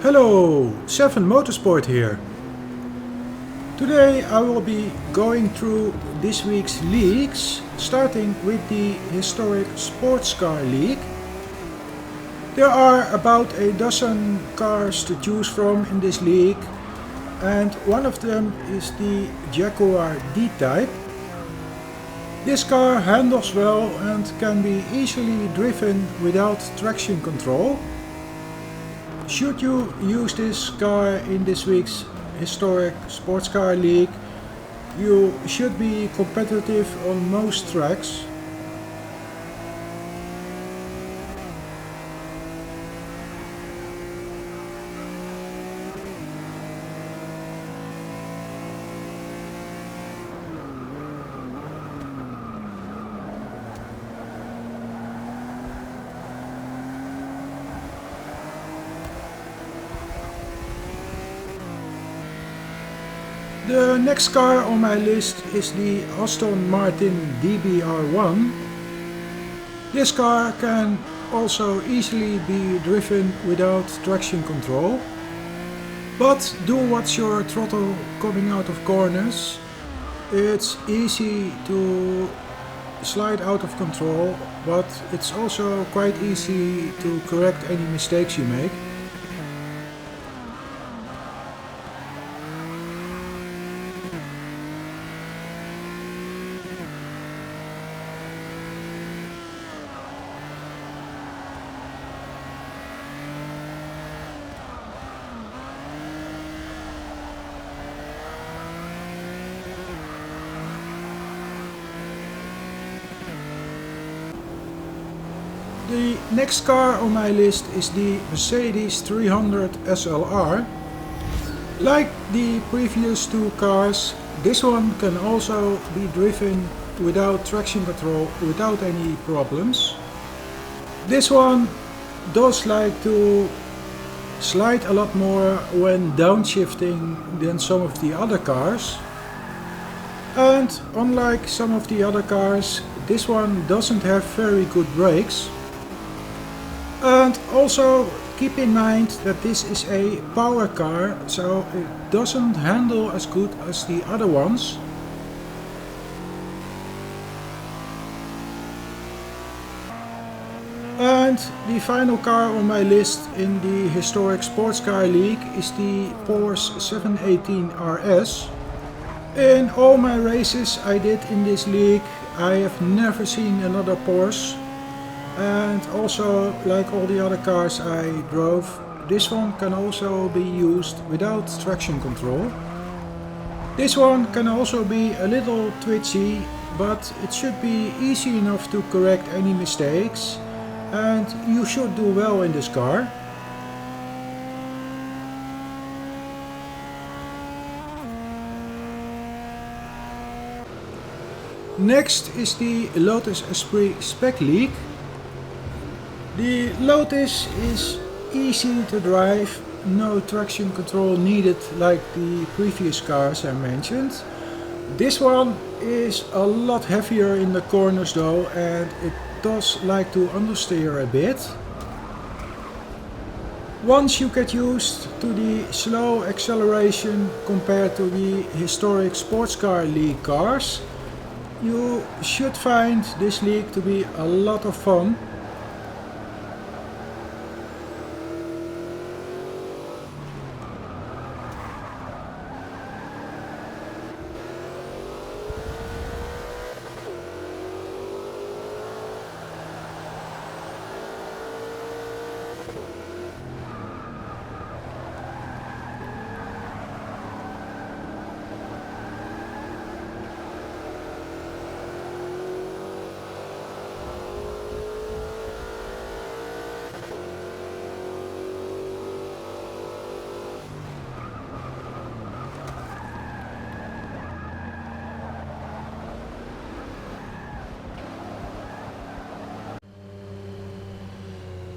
Hello, 7 Motorsport here. Today I will be going through this week's leagues, starting with the Historic Sports Car League. There are about a dozen cars to choose from in this league, and one of them is the Jaguar D-Type. This car handles well and can be easily driven without traction control. Should you use this car in this week's Historic Sports Car League, you should be competitive on most tracks. The next car on my list is the Martin DR1. This car can also easily be driven without traction control. But do watch your throttle coming out of corners. It's easy to slide out of control, but it's also quite easy to correct any mistakes you make. The next car on my list is the Mercedes 300 SLR. Like the previous two cars, this one can also be driven without traction control without any problems. This one does like to slide a lot more when downshifting than some of the other cars. And unlike some of the other cars, this one doesn't have very good brakes. And also keep in mind that this is a power car, so it doesn't handle as good as the other ones. And the final car on my list in the Historic Sports Car League is the Porsche 718 RS. In all my races I did in this league, I have never seen another Porsche. And also, like all the other cars I drove, this one can also be used without traction control. This one can also be a little twitchy, but it should be easy enough to correct any mistakes, and you should do well in this car. Next is the Lotus Esprit Spec League. The Lotus is easy to drive, no traction control needed like the previous cars I mentioned. This one is a lot heavier in the corners though, and it does like to understeer a bit. Once you get used to the slow acceleration compared to the Historic Sports Car League cars, you should find this league to be a lot of fun.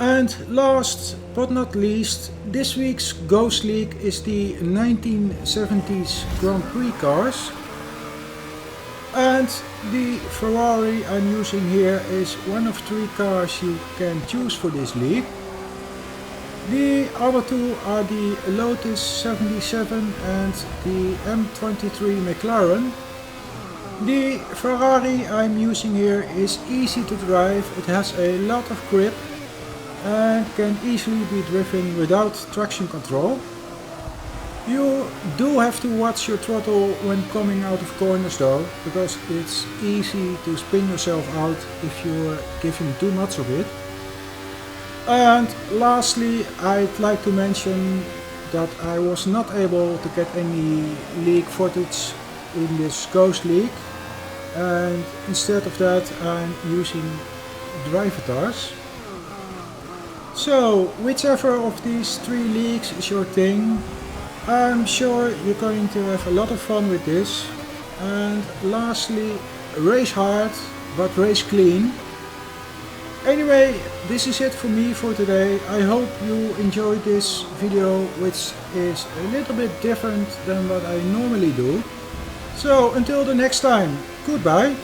And last but not least, this week's Ghost League is the 1970s Grand Prix cars. And the Ferrari I'm using here is one of 3 cars you can choose for this league. The other two are the Lotus 77 and the M23 McLaren. The Ferrari I'm using here is easy to drive, it has a lot of grip and can easily be driven without traction control. You do have to watch your throttle when coming out of corners though, because it's easy to spin yourself out if you're giving too much of it. And lastly, I'd like to mention that I was not able to get any leak footage in this ghost leak, and instead of that I'm using drivatars. So whichever of these three leaks is your thing, I'm sure you're going to have a lot of fun with this. And lastly, race hard but race clean. Anyway, this is it for me for today. I hope you enjoyed this video, which is a little bit different than what I normally do. So until the next time, goodbye.